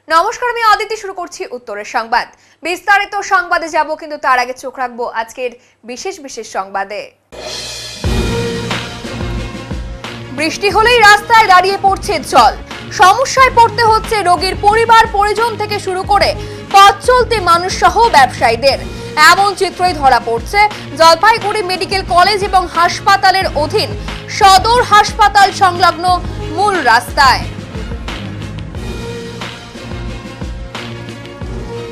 নমস্কার, আমি অদিতি। শুরু করছি উত্তরের সংবাদ। বিস্তারিত সংবাদে যাব, কিন্তু তার আগে চোখ রাখবো আজকের বিশেষ বিশেষ সংবাদে। বৃষ্টি হলেই রাস্তায় দাঁড়িয়ে পড়ছে জল। সমস্যায় পড়তে হচ্ছে রোগীর পরিবার পরিজন থেকে শুরু করে পথ চলতি মানুষ সহ ব্যবসায়ীদের। এমন চিত্রই ধরা পড়ছে জলপাইগুড়ি মেডিকেল কলেজ এবং হাসপাতালের অধীন সদর হাসপাতাল সংলগ্ন মূল রাস্তায়।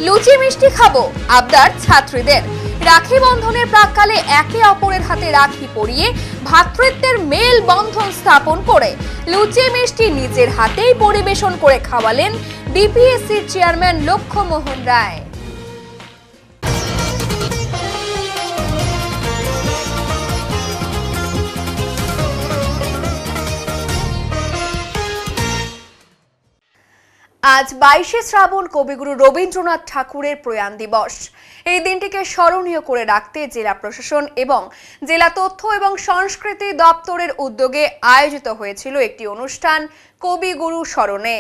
লুচি মিষ্টি খাবো আবদার ছাত্রীদের। রাখি বন্ধনের প্রাক্কালে একে অপরের হাতে রাখি পরিয়ে ভ্রাতৃত্বের মেল বন্ধন স্থাপন করে লুচি মিষ্টি নিজের হাতেই পরিবেশন করে খাওয়ালেন ডিপিএসসির চেয়ারম্যান লক্ষ্যমোহন রায়। আজ 22শে শ্রাবণ কবিগুরু রবীন্দ্রনাথ ঠাকুরের প্রয়াণ দিবস। এই দিনটিকে স্মরণীয় করে রাখতে জেলা প্রশাসন এবং জেলা তথ্য এবং সংস্কৃতি দপ্তরের উদ্যোগে আয়োজিত হয়েছিল একটি অনুষ্ঠান কবিগুরু স্মরণে।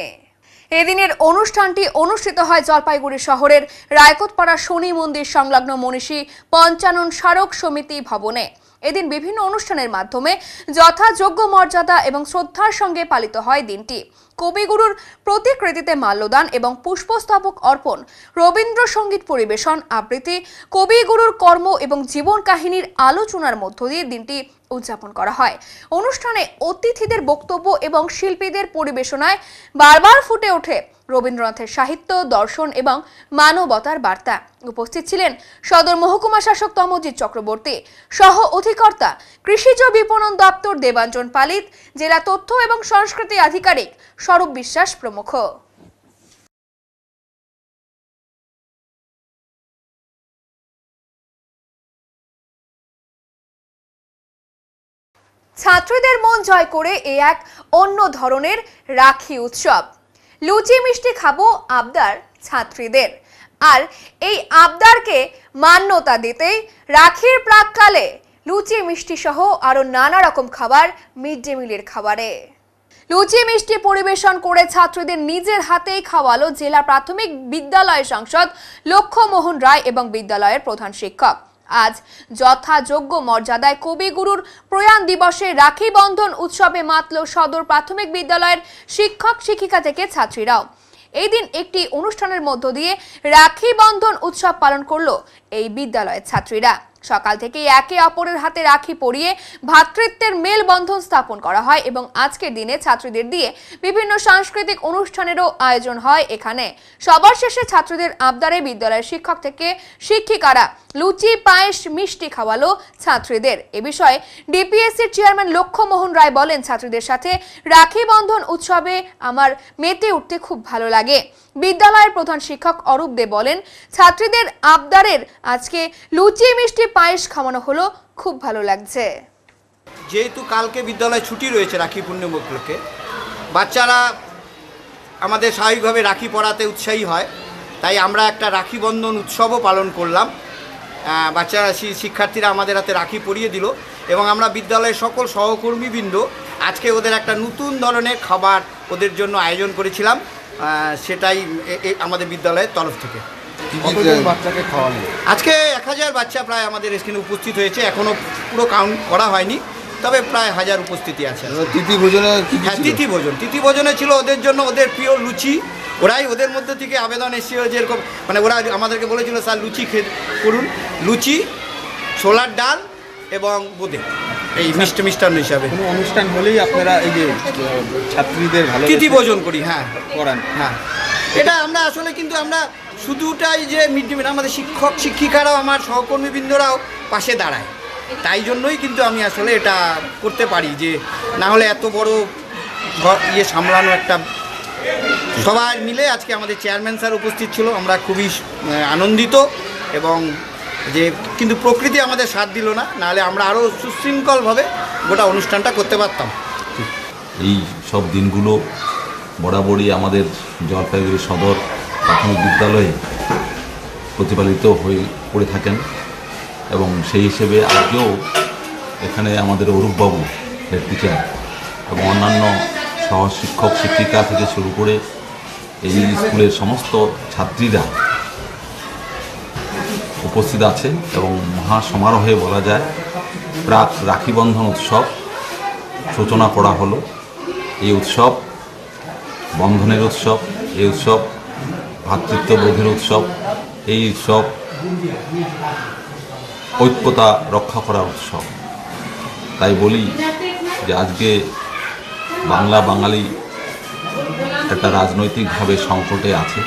এদিনের অনুষ্ঠানটি অনুষ্ঠিত হয় জলপাইগুড়ি শহরের রায়কোটপাড়া শনি মন্দির সংলগ্ন মনীষী পঞ্চানন স্মারক সমিতি ভবনে। এদিন বিভিন্ন অনুষ্ঠানের মাধ্যমে যথাযোগ্য মর্যাদা এবং শ্রদ্ধার সঙ্গে পালিত হয় দিনটি। কবিগুরুর প্রতিকৃতিতে মাল্যদান এবং পুষ্পস্তবক অর্পণ, রবীন্দ্রসঙ্গীত পরিবেশন, আবৃত্তি, কবিগুরুর কর্ম এবং জীবন কাহিনীর আলোচনার মধ্য দিয়ে দিনটি উদযাপন করা হয়। অনুষ্ঠানে অতিথিদের বক্তব্য এবং শিল্পীদের পরিবেশনায় বারবার ফুটে ওঠে রবীন্দ্রনাথের সাহিত্য, দর্শন এবং মানবতার বার্তা। উপস্থিত ছিলেন সদর মহকুমা শাসক তমজিৎ চক্রবর্তী, সহ অধিকর্তা কৃষিজ বিপণন দপ্তর দেবাঞ্জন পালিত, জেলা তথ্য এবং সংস্কৃতি আধিকারিক স্বরূপ বিশ্বাস প্রমুখ। ছাত্রীদের মন জয় করে এক অন্য ধরনের রাখি উৎসব। লুচি মিষ্টি খাবো আবদার ছাত্রীদের। আর এই আবদারকে মান্যতা দিতেই রাখির প্রাক্কালে লুচি মিষ্টি সহ আরো নানা রকম খাবার মিড ডে মিলের খাবারে। লুচি মিষ্টি পরিবেশন করে ছাত্রীদের নিজের হাতেই খাওয়ালো জেলা প্রাথমিক বিদ্যালয় সাংসদ লক্ষ্যমোহন রায় এবং বিদ্যালয়ের প্রধান শিক্ষক। আজ যথাযোগ্য মর্যাদায় কবিগুরুর প্রয়াণ দিবসে রাখি বন্ধন উৎসবে মাতল সদর প্রাথমিক বিদ্যালয়ের শিক্ষক শিক্ষিকা থেকে ছাত্রীরাও। এই দিন একটি অনুষ্ঠানের মধ্য দিয়ে রাখি বন্ধন উৎসব পালন করলো এই বিদ্যালয়ের ছাত্রীরা। সকাল থেকে একে অপরের হাতে রাখি পরিয়ে ভ্রাতৃত্বের মেল বন্ধন স্থাপন করা হয় এবং আজকের দিনে ছাত্রীদের দিয়ে বিভিন্ন সাংস্কৃতিক অনুষ্ঠানেরও আয়োজন হয় এখানে। সবার শেষে ছাত্রীদের আবদারে বিদ্যালয়ের শিক্ষক থেকে শিক্ষিকারা লুচি, পায়েস, মিষ্টি খাওয়ালো ছাত্রীদের। এ বিষয়ে ডিপিএসসির চেয়ারম্যান লক্ষ্যমোহন রায় বলেন, ছাত্রীদের সাথে রাখি বন্ধন উৎসবে আমার মেতে উঠতে খুব ভালো লাগে। বিদ্যালয়ের প্রধান শিক্ষক অরূপ দে বলেন, ছাত্রীদের আবদারের আজকে লুচি, মিষ্টি, পায়েস খাওয়ানো হলো, খুব ভালো লাগছে। যেহেতু কালকে বিদ্যালয় ছুটি রয়েছে রাখি পূর্ণিমা উপলক্ষে, বাচ্চারা আমাদের স্বাভাবিকভাবে রাখি পরাতে উৎসাহী হয়, তাই আমরা একটা রাখি বন্ধন উৎসবও পালন করলাম। বাচ্চারা শিক্ষার্থীরা আমাদের হাতে রাখি পরিয়ে দিল এবং আমরা বিদ্যালয়ের সকল সহকর্মীবৃন্দ আজকে ওদের একটা নতুন ধরনের খাবার ওদের জন্য আয়োজন করেছিলাম। সেটাই আমাদের বিদ্যালয়ের তরফ থেকে। বাচ্চাকে খাওয়ানো আজকে 1000 বাচ্চা প্রায় আমাদের এখানে উপস্থিত হয়েছে। এখনও পুরো কাউন্ট করা হয়নি, তবে প্রায় 1000 উপস্থিতি আছে। তিথি ভোজনে তিথি ভোজনে ছিল ওদের জন্য ওদের প্রিয় লুচি। ওরাই ওদের মধ্যে থেকে আবেদন এসেছিল, যেরকম মানে ওরা আমাদেরকে বলেছিল, স্যার লুচি করুন, লুচি, ছোলার ডাল এবং বোঁদে, এই মিষ্টান্ন হিসাবে। কোনো অনুষ্ঠান হলেই আপনারা এই যে ছাত্রীদের ভালো তিথি ভোজন করি। হ্যাঁ, করান। হ্যাঁ, এটা আমরা আসলে কিন্তু আমরা শুধুটাই যে মিড ডে মিল, আমাদের শিক্ষক শিক্ষিকারাও আমার সহকর্মীবৃন্দরাও পাশে দাঁড়ায়, তাই জন্যই কিন্তু আমি আসলে এটা করতে পারি, যে না হলে এত বড় সামলানো একটা। সবাই মিলে আজকে আমাদের চেয়ারম্যান স্যার উপস্থিত ছিল, আমরা খুবই আনন্দিত এবং যে কিন্তু প্রকৃতি আমাদের সাথ দিল না, নাহলে আমরা আরও সুশৃঙ্খলভাবে গোটা অনুষ্ঠানটা করতে পারতাম। এই সব দিনগুলো বরাবরই আমাদের জলপাইগুড়ি সদর প্রাথমিক বিদ্যালয়ে প্রতিপালিত হয়ে পড়ে থাকেন এবং সেই হিসেবে আজকেও এখানে আমাদের অরূপবাবু হেড টিচার এবং অন্যান্য সহ শিক্ষক শিক্ষিকা থেকে শুরু করে এই স্কুলের সমস্ত ছাত্রীরা উপস্থিত আছে এবং মহা সমারোহে বলা যায় প্রাক রাখি বন্ধন উৎসব সূচনা করা হলো। এই উৎসব বন্ধনের উৎসব, এই উৎসব ভ্রাতৃত্ববোধের উৎসব, এই উৎসব ঐক্যতা রক্ষা করার উৎসব। তাই বলি যে আজকে বাঙালি একটা রাজনৈতিকভাবে সংকটে আছে,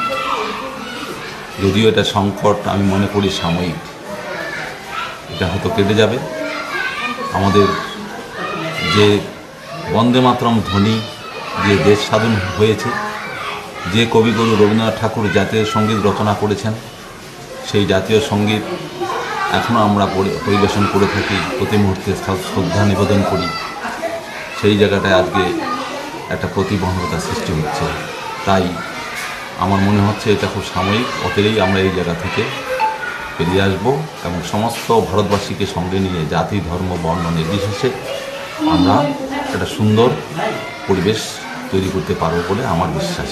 যদিও এটা সংকট আমি মনে করি সাময়িক, এটা হয়তো কেটে যাবে। আমাদের যে বন্দে মাতরম ধ্বনি যে দেশ স্বাধীন হয়েছে, যে কবিগুরু রবীন্দ্রনাথ ঠাকুর জাতীয় সঙ্গীত রচনা করেছেন, সেই জাতীয় সঙ্গীত এখনও আমরা পরিবেশন করে থাকি, প্রতি মুহূর্তে শ্রদ্ধা নিবেদন করি। সেই জায়গাটায় আজকে একটা প্রতিবন্ধকতা সৃষ্টি হচ্ছে। তাই আমার মনে হচ্ছে এটা খুব সাময়িক, অচিরেই আমরা এই জায়গা থেকে বেরিয়ে আসবো এবং সমস্ত ভারতবাসীকে সঙ্গে নিয়ে জাতি ধর্ম বর্ণ নির্বিশেষে আমরা একটা সুন্দর পরিবেশ তৈরি করতে পারবো বলে আমার বিশ্বাস।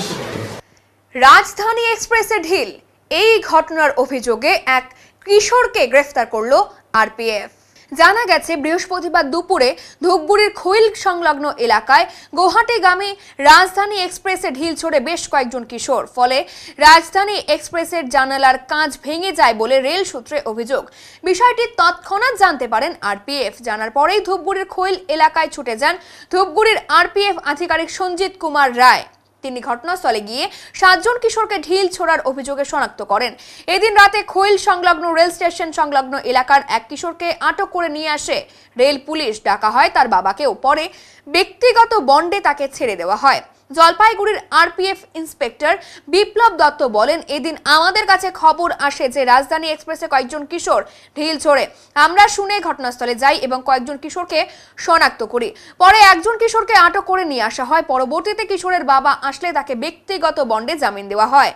রাজধানী এক্সপ্রেসে ঢিল, এই ঘটনার অভিযোগে এক কিশোরকে গ্রেফতার করলো আরপিএফ। জানা গেছে বৃহস্পতিবার দুপুরে ধূপগুড়ির খৈল সংলগ্ন এলাকায় গুয়াহাটিগামী রাজধানী এক্সপ্রেসে ঢিল ছোড়ে বেশ কয়েকজন কিশোর। ফলে রাজধানী এক্সপ্রেসের জানালার কাঁচ ভেঙে যায় বলে রেল সূত্রে অভিযোগ। বিষয়টি তৎক্ষণাৎ জানতে পারেন আরপিএফ। জানার পরেই ধূপগুড়ির খৈল এলাকায় ছুটে যান ধূপগুড়ির আরপিএফ আধিকারিক সঞ্জিত কুমার রায়। তিনি ঘটনাস্থলে গিয়ে 7 জন কিশোরকে ঢিল ছোড়ার অভিযোগে শনাক্ত করেন। এদিন রাতে খৈল সংলগ্ন রেল স্টেশন সংলগ্ন এলাকার এক কিশোরকে আটক করে নিয়ে আসে রেল পুলিশ। ডাকা হয় তার বাবাকেও, পরে ব্যক্তিগত বন্ডে তাকে ছেড়ে দেওয়া হয়। জলপাইগুড়ির আরপিএফ ইন্সপেক্টর বিপ্লব দত্ত বলেন, এদিন আমাদের কাছে খবর আসে যে রাজধানী এক্সপ্রেসে কয়েকজন কিশোর ঢিল ছোড়ে। আমরা শুনে ঘটনাস্থলে যাই এবং কয়েকজন কিশোরকে শনাক্ত করি। পরে একজন কিশোরকে আটক করে নিয়ে আসা হয়। পরবর্তীতে কিশোরের বাবা আসলে তাকে ব্যক্তিগত বন্ডে জামিন দেওয়া হয়।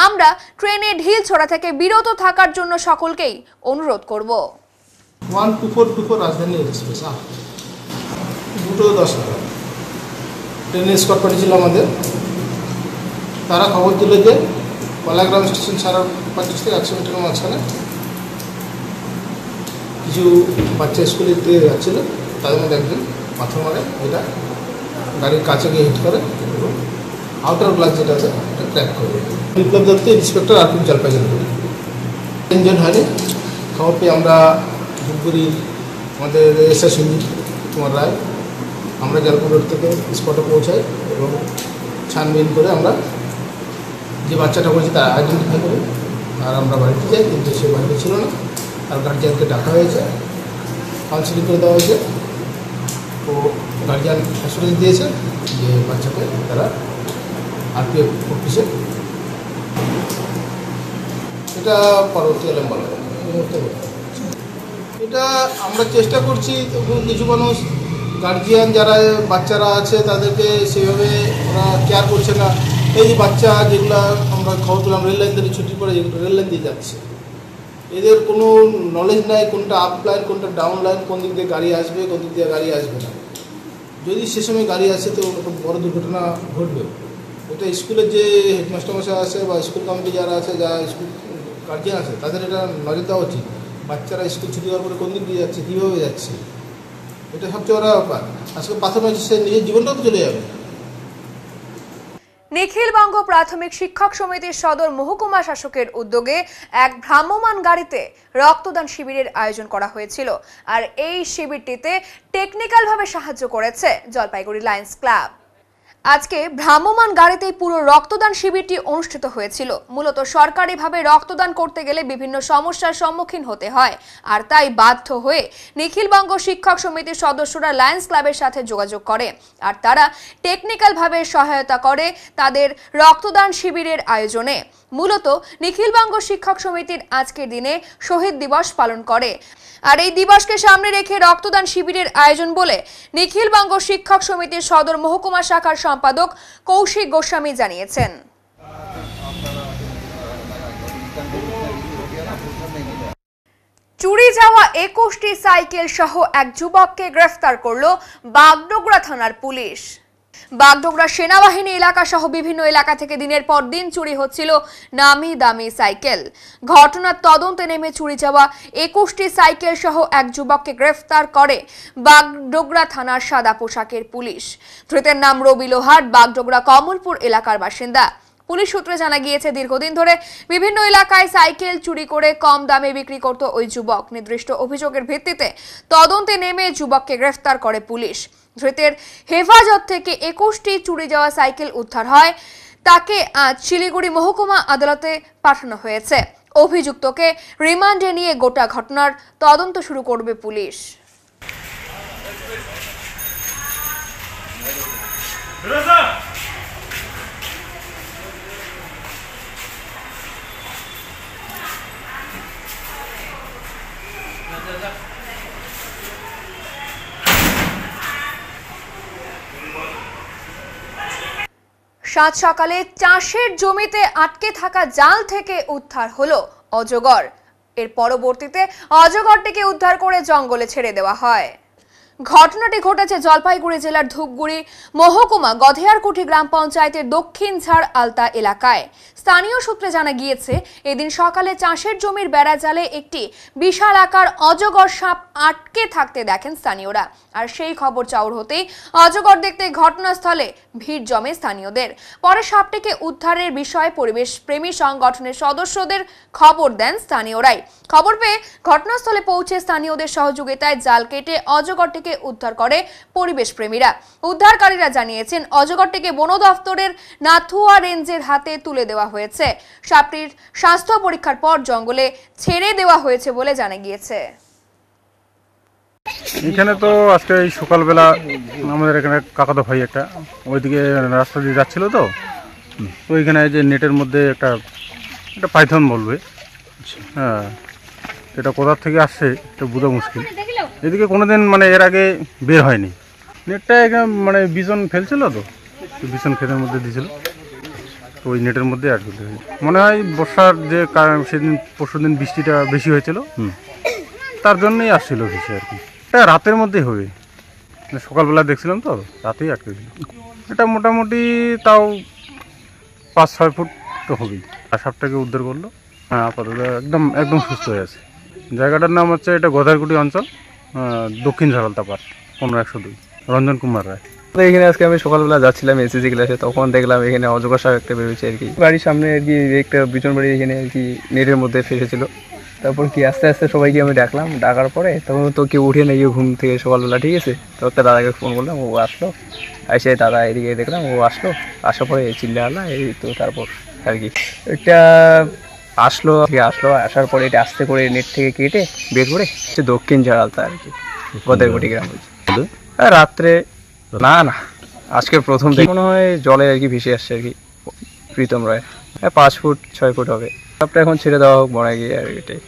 আমরা ট্রেনে ঢিল ছোড়া থেকে বিরত থাকার জন্য সকলকেই অনুরোধ করব। 1224 রাজধানী এক্সপ্রেস 2:10 ট্রেনে স্কট পাঠিয়েছিল আমাদের। তারা খবর দিল যে কলাগ্রাম স্টেশন ছাড়া 25 থেকে 100 মিটারের মাঝখানে কিছু বাচ্চা স্কুলে যাচ্ছিল, তাদের মধ্যে একজন পাথর মারে, এটা গাড়ির কাছে গিয়ে হিট করে এবং আউটার গ্লাস যেটা আছে এটা ক্র্যাক করে। Biplab Dutta, inspector RPF Jalpaiguri. Engine হয়নি। খবর পেয়ে আমরা ধূপগুড়ির আমাদের এসআই সঞ্জিত কুমার রায়, আমরা জলপাইগুড়ি রোড থেকে স্পটে পৌঁছাই এবং ছানবিন করে আমরা যে বাচ্চাটা বলছি তার আইডেন্টিফাই করি। আর আমরা বাড়িতে যাই, কিন্তু সে বাড়িতে ছিল না। আর গার্জিয়ানকে ডাকা হয়েছে, কাউন্সিলিং করে দেওয়া হয়েছে। তো গার্জিয়ান অ্যাসুরেন্স দিয়েছে যে বাচ্চাকে তারা আরপিএফ অফিসে, এটা পরবর্তীকালে বলা যাবে। এটা আমরা চেষ্টা করছি, কিছু মানুষ গার্জিয়ান যারা বাচ্চারা আছে তাদেরকে সেভাবে ওরা কেয়ার করছে না। এই যে বাচ্চা যেগুলো আমরা খবর পেলাম রেল লাইন থেকে ছুটি পড়ে যেগুলো রেল লাইন দিয়ে যাচ্ছে, এদের কোনো নলেজ নাই কোনটা আপ লাইন কোনটা ডাউন লাইন, কোন দিক দিয়ে গাড়ি আসবে কোন দিক দিয়ে গাড়ি আসবে না। যদি সে সময় গাড়ি আসে তো বড় দুর্ঘটনা ঘটবে। এটা স্কুলের যে হেডমাস্টার মশাই আছে বা স্কুল কমিটি যারা আছে, যারা স্কুল গার্জিয়ান আছে, তাদের এটা নজর দেওয়া উচিত। বাচ্চারা স্কুল ছুটি হওয়ার পরে কোন দিক দিয়ে যাচ্ছে, কীভাবে যাচ্ছে, এটা সবচেয়ে বড় ব্যাপার। আজকে পাথর মারছে, সে নিজের জীবনটাও তো চলে যাবে। নিখিলবঙ্গ প্রাথমিক শিক্ষক সমিতির সদর মহকুমা শাসকের উদ্যোগে এক ভ্রাম্যমাণ গাড়িতে রক্তদান শিবিরের আয়োজন করা হয়েছিল। আর এই শিবিরটিতে টেকনিক্যালভাবে সাহায্য করেছে জলপাইগুড়ি লায়ন্স ক্লাব। আজকে ভ্রাম্যমাণ গাড়িতেই পুরো রক্তদান শিবিরটি অনুষ্ঠিত হয়েছিল। মূলত সরকারিভাবে রক্তদান করতে গেলে বিভিন্ন সমস্যার সম্মুখীন হতে হয়, আর তাই বাধ্য হয়ে নিখিলবঙ্গ শিক্ষক সমিতির সদস্যরা লায়ন্স ক্লাবের সাথে যোগাযোগ করে, আর তারা টেকনিক্যালভাবে সহায়তা করে তাদের রক্তদান শিবিরের আয়োজনে। মূলত নিখিলবঙ্গ শিক্ষক সমিতির আজকের দিনে শহীদ দিবস পালন করে, আর এই দিবসকে সামনে রেখে রক্তদান শিবিরের আয়োজন বলে নিখিলবঙ্গ শিক্ষক সমিতির সদর মহকুমা শাখার সম্পাদক কৌশিক গোস্বামী জানিয়েছেন। চুরি যাওয়া 21টি সাইকেল সহ এক যুবককে গ্রেফতার করল বাগডোগরা থানার পুলিশ। বাগডোগরা সেনাবাহিনী এলাকা সহ বিভিন্ন এলাকা থেকে দিনের পর দিন চুরি হচ্ছিল নামি দামি সাইকেল। ঘটনার তদন্তে নেমে চুরি যাওয়া 21টি সাইকেল সহ এক যুবককে গ্রেফতার করে বাগডোগরা থানার সাদা পোশাকের পুলিশ। ধৃতের নাম রবি লোহার, বাগডোগরা কমলপুর এলাকার বাসিন্দা। পুলিশ সূত্রে জানা গিয়েছে, দীর্ঘদিন ধরে বিভিন্ন এলাকায় সাইকেল চুরি করে কম দামে বিক্রি করত ওই যুবক। নির্দিষ্ট অভিযোগের ভিত্তিতে তদন্তে নেমে যুবককে গ্রেফতার করে পুলিশ। ধৃতের হেফাজত থেকে 21টি চুরি যাওয়া সাইকেল উদ্ধার হয়। তাকে আজ শিলিগুড়ি মহকুমা আদালতে পাঠানো হয়েছে। অভিযুক্তকে রিমান্ডে নিয়ে গোটা ঘটনার তদন্ত শুরু করবে পুলিশ। সাত সকালে চাষের জমিতে আটকে থাকা জাল থেকে উদ্ধার হলো অজগর। এর পরবর্তীতে অজগরটিকে উদ্ধার করে জঙ্গলে ছেড়ে দেওয়া হয়। ঘটনাটি ঘটেছে জলপাইগুড়ি জেলার ধূপগুড়ি মহকুমা গধেয়ারকুঠি গ্রাম পঞ্চায়েতের দক্ষিণ ঝাড় আলতা এলাকায়। স্থানীয় সূত্রে জানা গিয়েছে, এদিন সকালে চাষের জমির বেড়া জালে একটি বিশাল আকার অজগর সাপ আটকে থাকতে দেখেন স্থানীয়রা। আর সেই খবর চাউর হতেই অজগর দেখতে ঘটনাস্থলে ভিড় জমে স্থানীয়দের। পরে সাপটিকে উদ্ধারের বিষয়ে পরিবেশ প্রেমী সংগঠনের সদস্যদের খবর দেন স্থানীয়রাই। খবর পেয়ে ঘটনাস্থলে পৌঁছে স্থানীয়দের সহযোগিতায় জাল কেটে অজগরটিকে উদ্ধার করে পরিবেশ প্রেমীরা। উদ্ধারকারীরা জানিয়েছেন, অজগরটিকে বন দফতরের নাথুয়া রেঞ্জের হাতে তুলে দেওয়া হয়েছে। সাপটির স্বাস্থ্য পরীক্ষার পর জঙ্গলে ছেড়ে দেওয়া হয়েছে বলে জানা গিয়েছে। এখানে তো আজকে এই সকালবেলা আমাদের এখানে কাকাতো ভাই একটা ওইদিকে রাস্তা দিয়ে যাচ্ছিল, তো ওইখানে যে নেটের মধ্যে একটা পাইথন বলবে, হ্যাঁ, এটা কোথা থেকে আসছে এটা বোঝা মুশকিল। এদিকে কোনোদিন মানে এর আগে বের হয়নি। নেটটা এখানে মানে বিজন ফেলছিল, তো বিজন ক্ষেতের মধ্যে দিয়েছিল, তো ওই নেটের মধ্যে আর কি মনে হয় বর্ষার যে সেদিন পরশুদিন বৃষ্টিটা বেশি হয়েছিল, তার জন্যই আসছিল বেশি আর কি। এটা রাতের মধ্যেই হবে, সকালবেলা দেখছিলাম তো রাতেই আটকে দিল। এটা মোটামুটি তাও 5-6 ফুট তো হবেই। আর সাপটাকে উদ্ধার করলো, হ্যাঁ, আপাতত একদম সুস্থ হয়ে আছে। জায়গাটার নাম হচ্ছে এটা গধারকুটি অঞ্চল, দক্ষিণ ঝাড়ালতা পার্ক, 15-102, রঞ্জন কুমার রায়। এখানে আজকে আমি সকালবেলা যাচ্ছিলাম এসএসসি ক্লাসে, তখন দেখলাম এখানে অজগর সাপ একটা বেরোচ্ছে আর কি। বাড়ির সামনে আর কি একটা বিচন বাড়ি এখানে আর কি নেটের মধ্যে ফেসেছিল। তারপর কি আস্তে আস্তে সবাইকে আমি ডাকলাম, ডাকার পরে তখন তো কেউ উঠে না গিয়ে ঘুম থেকে সকালবেলা, ঠিক আছে। তো একটা দাদাকে ফোন করলাম, ও আসলো, এসে দাদা এদিকে দেখলাম, ও আসলো, আসার পরে চিল্লা আলা এই তো তারপর আর কি এটা আসলো, আসার পরে এটা আস্তে করে নেট থেকে কেটে বের করে দক্ষিণ ঝাড়ালতা আর কি গধেয়ারকুঠি গ্রাম বলছে। রাত্রে না আজকের প্রথম মনে হয় জলে আর কি ভেসে আসছে আর কি প্রীতম রায়। 5-6 ফুট হবে। তারপরে এখন ছেড়ে দেওয়া হোক মনে গিয়ে আর এটাই।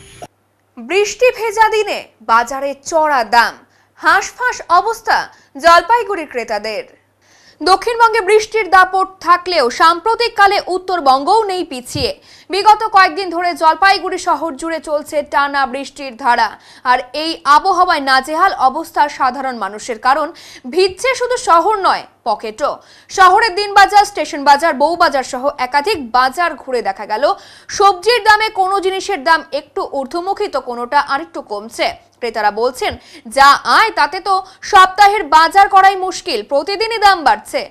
বৃষ্টি ভেজা দিনে বাজারে চড়া দাম, হাঁসফাঁস অবস্থা জলপাইগুড়ির ক্রেতাদের। দক্ষিণবঙ্গে বৃষ্টির দাপট থাকলেও সাম্প্রতিককালে উত্তরবঙ্গও নেই পিছিয়ে। বিগত কয়েকদিন ধরে জলপাইগুড়ি শহর জুড়ে চলছে টানা বৃষ্টির ধারা। আর এই আবহাওয়ায় নাজেহাল অবস্থা সাধারণ মানুষের, কারণ ভিজছে শুধু শহর নয়, পকেটও। শহরের দিনবাজার, স্টেশন বাজার, বউবাজার সহ একাধিক বাজার ঘুরে দেখা গেল সবজির দামে কোনো জিনিসের দাম একটু ঊর্ধ্বমুখী, তো কোনোটা আরেকটু কমছে। ক্রেতারা বলছেন, যা আয় তাতে তো সপ্তাহের বাজার করাই মুশকিল, প্রতিদিনই দাম বাড়ছে।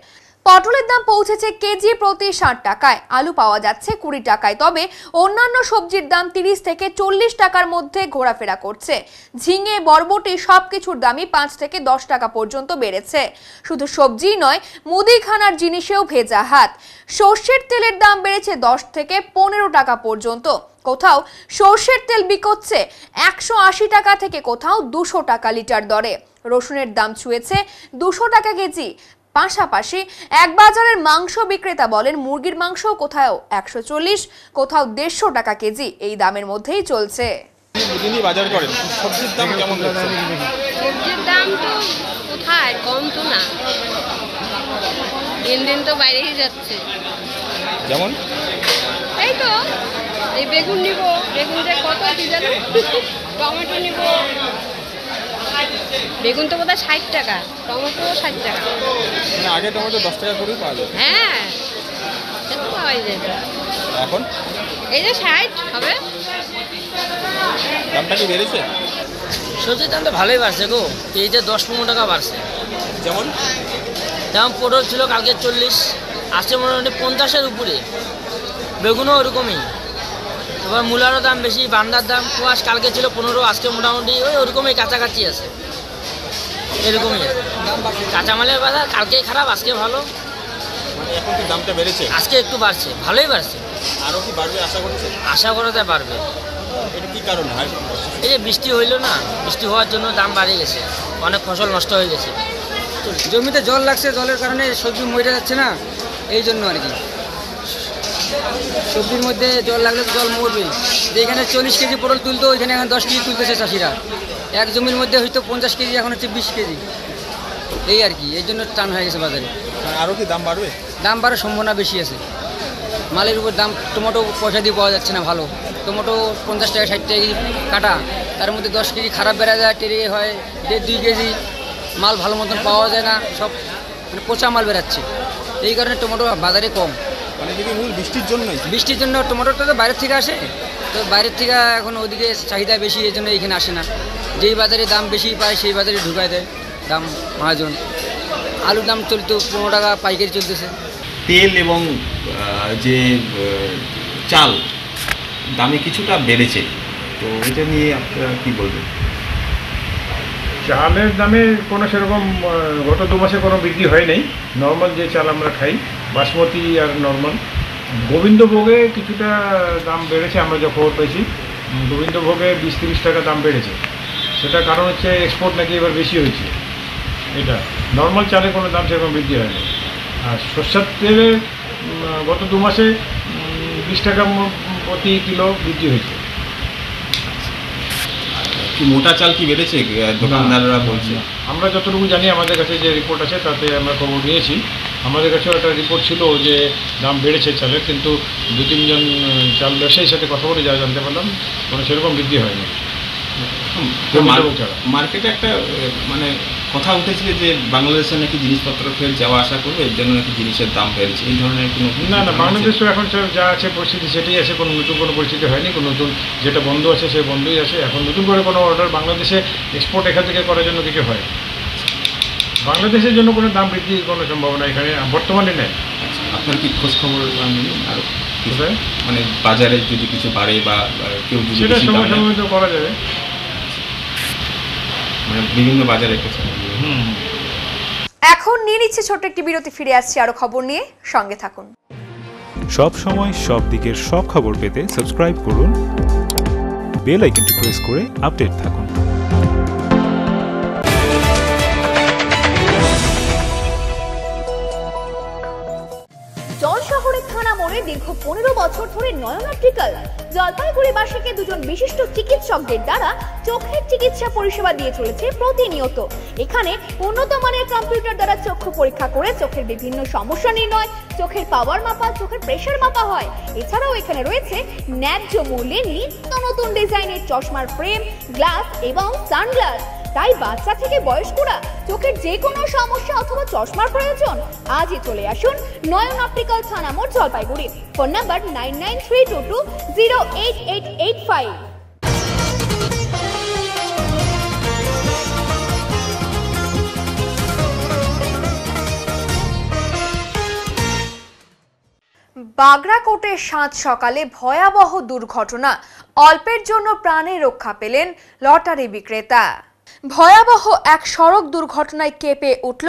পটলের দাম পৌঁছেছে কেজি প্রতি 60 টাকায়, আলু পাওয়া যাচ্ছে 20 টাকায়। তবে অন্যান্য সবজির দাম 30 থেকে 40 টাকার মধ্যে ঘোরাফেরা করছে। ঝিঙে, বরবটি সবকিছুর দামই 5 থেকে 10 টাকা পর্যন্ত বেড়েছে। শুধু সবজিই নয়, মুদিখানার জিনিসেও ভেজা হাত। সর্ষের তেলের দাম বেড়েছে 10 থেকে 15 টাকা পর্যন্ত। কোথাও সর্ষের তেল বিকোচ্ছে 180 টাকা থেকে কোথাও 200 টাকা লিটার দরে। রসুনের দাম ছুঁয়েছে 200 টাকা কেজি। পাশাপাশি এক বাজারের মাংস বিক্রেতা বলেন, মুরগির মাংস কোথাও 140, কোথাও 150 টাকা কেজি, এই দামের মধ্যেই চলছে। বাজার করেন, সবজির দাম কেমন লাগছে? সবজির দাম তো কোথায় কম তো না, দিন তো বাইরেই যাচ্ছে। যেমন এই তো এই বেগুন নিব, বেগুনটা কত কি জানো, টমেটো নিব বেগুন তো বোধহয় 60 টাকা, টমেটো 60 টাকা। মানে আগে টমেটো 10 টাকা করেই পাওয়া যায়, হ্যাঁ সে তো পাওয়াই যায়। এখন এই যে 60 হবে। দামটা কি বেড়েছে? সবজির দামটা ভালোই বাড়ছে গো, এই যে 10-15 টাকা বাড়ছে। যেমন পটল ছিল কালকে 40, আজকে মোটামুটি 50-এর উপরে। বেগুনও ওরকমই। এবার মূলারও দাম বেশি, বান্দার দাম কোয়াশ কালকে ছিল 15, আজকে মোটামুটি ওরকমই কাছাকাছি আছে, এরকমই আছে। কাঁচামালের বাজার কালকে খারাপ, আজকে ভালো। মানে এখন কি দামটা বেড়েছে? আজকে একটু বাড়ছে, ভালোই বাড়ছে। আরও কি বাড়বে আশা করছে? আশা করা যায় বাড়বে। এটা কি কারণ হয়? এই যে বৃষ্টি হইলো না, বৃষ্টি হওয়ার জন্য দাম বাড়ে গেছে, অনেক ফসল নষ্ট হয়ে গেছে। জমিতে জল লাগছে, জলের কারণে সবজি মরে যাচ্ছে না, এই জন্য আর কি। সবজির মধ্যে জল লাগলে তো জল মরবে। যেখানে 40 কেজি পটল তুলতো ওইখানে এখন 10 কেজি তুলতেছে চাষিরা। এক জমির মধ্যে হয়তো 50 কেজি, এখন হচ্ছে 20 কেজি, এই আর কি। এই জন্য টান হয়ে গেছে বাজারে। আরও কি দাম বাড়বে? দাম বাড়ার সম্ভাবনা বেশি আছে। মালের উপর দাম, টমেটো পয়সা দিয়ে পাওয়া যাচ্ছে না ভালো। টমেটো 50 টাকা 60 টাকা কেজি কাটা, তার মধ্যে 10 কেজি খারাপ বেড়া যায়, টেরে হয় 1.5-2 কেজি। মাল ভালো মতন পাওয়া যায় না, সব মানে পচা মাল বেরাচ্ছে। এই কারণে টমেটো বাজারে কম। মানে যদি মূল বৃষ্টির জন্যই? বৃষ্টির জন্য টমেটোটা তো বাইরের থেকে আসে, তো বাইরের থেকে এখন ওদিকে চাহিদা বেশি, এই জন্য এখানে আসে না। যেই বাজারে দাম বেশি পায় সেই বাজারে ঢুকায় দেয় দাম মহাজন। আলুর দাম চলতো 15 টাকা পাইকারি চলতেছে। তেল এবং যে চাল দামে কিছুটা বেড়েছে, তো এটা নিয়ে আপনারা কী বলবেন? চালের দামে কোনো সেরকম গত 2 মাসে কোনো বৃদ্ধি হয় নাই। নর্মাল যে চাল আমরা খাই, বাসমতি আর নর্মাল। গোবিন্দভোগে কিছুটা দাম বেড়েছে, আমরা যা খবর পেয়েছি। গোবিন্দভোগে 20-30 টাকা দাম বেড়েছে। সেটা কারণ হচ্ছে এক্সপোর্ট নাকি এবার বেশি হয়েছে। এটা নর্মাল চালে কোনো দাম সেরকম বৃদ্ধি হয়নি। আর সরষের তেলের গত 2 মাসে 20 টাকা প্রতি কিলো বৃদ্ধি হয়েছে। কি মোটা চাল কি বেড়েছে দোকানদাররা বলছে? আমরা যতটুকু জানি, আমাদের কাছে যে রিপোর্ট আছে তাতে আমরা খবর নিয়েছি। আমাদের কাছেও একটা রিপোর্ট ছিল যে দাম বেড়েছে চালের, কিন্তু 2-3 জন চাল ব্যবসায়ীর সাথে কথা বলে যা জানতে পারলাম, কোনো সেরকম বৃদ্ধি হয়নি। মার্কেটে একটা মানে কথা উঠেছে যে বাংলাদেশে নাকি জিনিসপত্র ফের যাওয়া আসা করবে, এর জন্য নাকি জিনিসের দাম বেড়েছে। এই ধরনের কোনো? না, বাংলাদেশও এখন যা আছে পরিস্থিতি সেটাই আছে। কোনো নতুন কোনো পরিস্থিতি হয়নি। কোনো নতুন যেটা বন্ধ আছে সে বন্ধই আছে। এখন নতুন করে কোনো অর্ডার বাংলাদেশে এক্সপোর্ট এখান থেকে করার জন্য কিছু হয়। বাংলাদেশের জন্য কোনো দাম বৃদ্ধির কোনো সম্ভাবনা এখানে বর্তমানে নেই। আপনার কি খোঁজ খবর আর মানে বাজারে যদি কিছু বাড়ে বা কেউ যদি সেটা সময় সময় তো করা যাবে, মানে বিভিন্ন বাজারে। এখন নিয়ে নিচ্ছে ছোট্ট একটি বিরতি, ফিরে আসছি আরো খবর নিয়ে, সঙ্গে থাকুন। সব সময় সব দিকের সব খবর পেতে সাবস্ক্রাইব করুন, বেল আইকনটি প্রেস করে আপডেট থাকুন। জলশহরের থানা মোড়ে দীর্ঘ 15 বছর ধরে নয়ন অপটিক্যাল জলপাইগুড়িবাসীকে 2জন বিশিষ্ট চিকিৎসকদের দ্বারা চোখের চিকিৎসা পরিষেবা দিয়ে চলেছে প্রতিনিয়ত। এখানে উন্নত মানের কম্পিউটার দ্বারা চক্ষু পরীক্ষা করে চোখের বিভিন্ন সমস্যা নির্ণয়, চোখের পাওয়ার মাপা, চোখের প্রেসার মাপা হয়। এছাড়াও এখানে রয়েছে ন্যায্য মূল্যে নিত্য নতুন ডিজাইনের চশমার ফ্রেম, গ্লাস এবং সানগ্লাস। তাই বাচ্চা থেকে বয়স্করা চোখের যে কোনো সমস্যা অথবা চশমার প্রয়োজন, আজই চলে আসুন নয়ন অপটিক্যাল থানা মোড়, জলপাইগুড়ি। Phone number 9932208885। বাগড়াকোটে সাত সকালে ভয়াবহ দুর্ঘটনা, অল্পের জন্য প্রাণে রক্ষা পেলেন লটারি বিক্রেতা। ভয়াবহ এক সড়ক দুর্ঘটনায় কেঁপে উঠল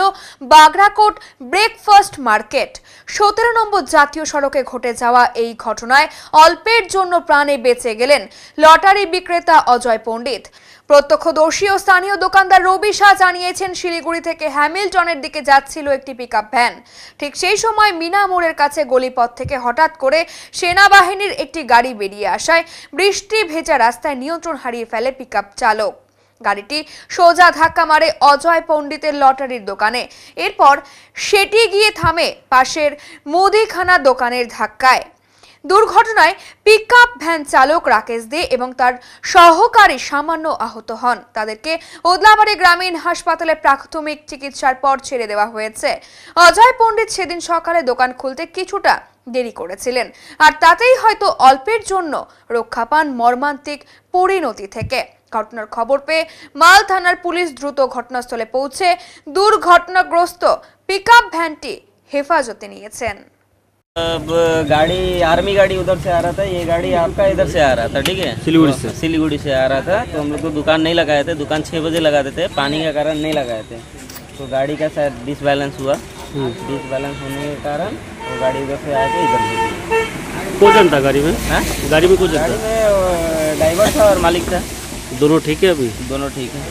বাগড়াকোট ব্রেকফাস্ট মার্কেট। 17 নম্বর জাতীয় সড়কে ঘটে যাওয়া এই ঘটনায় অল্পের জন্য প্রাণে বেঁচে গেলেন লটারি বিক্রেতা অজয় পণ্ডিত। প্রত্যক্ষদর্শী ও স্থানীয় দোকানদার রবি শাহ জানিয়েছেন, শিলিগুড়ি থেকে হ্যামিল্টনের দিকে যাচ্ছিল একটি পিকআপ ভ্যান। ঠিক সেই সময় মিনা মোড়ের কাছে গলিপথ থেকে হঠাৎ করে সেনাবাহিনীর একটি গাড়ি বেরিয়ে আসায় বৃষ্টি ভেজা রাস্তায় নিয়ন্ত্রণ হারিয়ে ফেলে পিকআপ চালক। গাড়িটি সোজা ধাক্কা মারে অজয় পণ্ডিতের লটারির দোকানে। এরপর সেটি গিয়ে থামে পাশের মুদিখানা দোকানের ধাক্কায়। দুর্ঘটনায় পিকআপ ভ্যান চালক রাকেশ দে এবং তার সহকারী সামান্য আহত হন। তাদেরকে ওদলাবাড়ি গ্রামীণ হাসপাতালে প্রাথমিক চিকিৎসার পর ছেড়ে দেওয়া হয়েছে। অজয় পণ্ডিত সেদিন সকালে দোকান খুলতে কিছুটা দেরি করেছিলেন, আর তাতেই হয়তো অল্পের জন্য রক্ষা পান মর্মান্তিক পরিণতি থেকে। ঘটনার খবর পেয়ে মাল থানার পুলিশ দ্রুত ঘটনাস্থলে পৌঁছে দুর্ঘটনাগ্রস্ত পিকআপ ভ্যানটি হেফাজতে নিয়েছেন। गाड़ी आर्मी गाड़ी उधर से आ रहा था, ये गाड़ी आपका इधर से आ रहा था, ठीक है, सिलीगुड़ी से आ रहा था। तो हम लोग तो दुकान नहीं लगाए थे, दुकान 6 बजे लगाते थे, पानी का कारण नहीं लगाए थे। तो गाड़ी का शायद डिसबैलेंस हुआ, डिसबैलेंस होने के कारण वो गाड़ी उधर से आके इधर गिर गई। कौन था गाड़ी में? गाड़ी में कौन था? गाड़ी में ड्राइवर था और मालिक था। दोनों ठीक है अभी? दोनों ठीक है।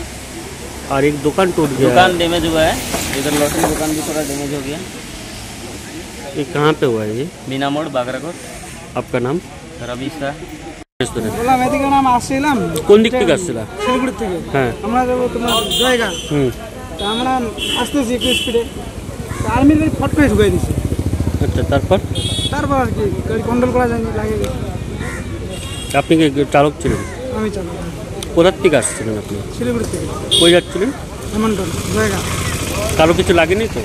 और एक दुकान टूट गया, दुकान डैमेज हुआ है, इधर लॉटरी दुकान भी थोड़ा डैमेज हो गया। ये कहाँ पे हुआ है ये? मीना मोड़ बागराकोट। आपका नाम? रवि शाह। বললাম এদিকে নাম আসছিলাম কোন দিক থেকে আসছিলা? শিলিগুড়ি থেকে। হ্যাঁ, আমরা যাবো তোমার জায়গা। তা আমরা আসতেছি একটু স্পিডে, আর্মির গাড়ি ফট করে ঢুকাই দিচ্ছে। আচ্ছা, তারপর আর কি গাড়ি কন্ট্রোল করা যায়নি, লাগে গেছে। আপনি কি চালক ছিলেন? আমি চালক। কোথার থেকে আসছিলেন আপনি? শিলিগুড়ি থেকে। কই যাচ্ছিলেন? হেমন্তন জায়গা। কারো কিছু লাগেনি তো?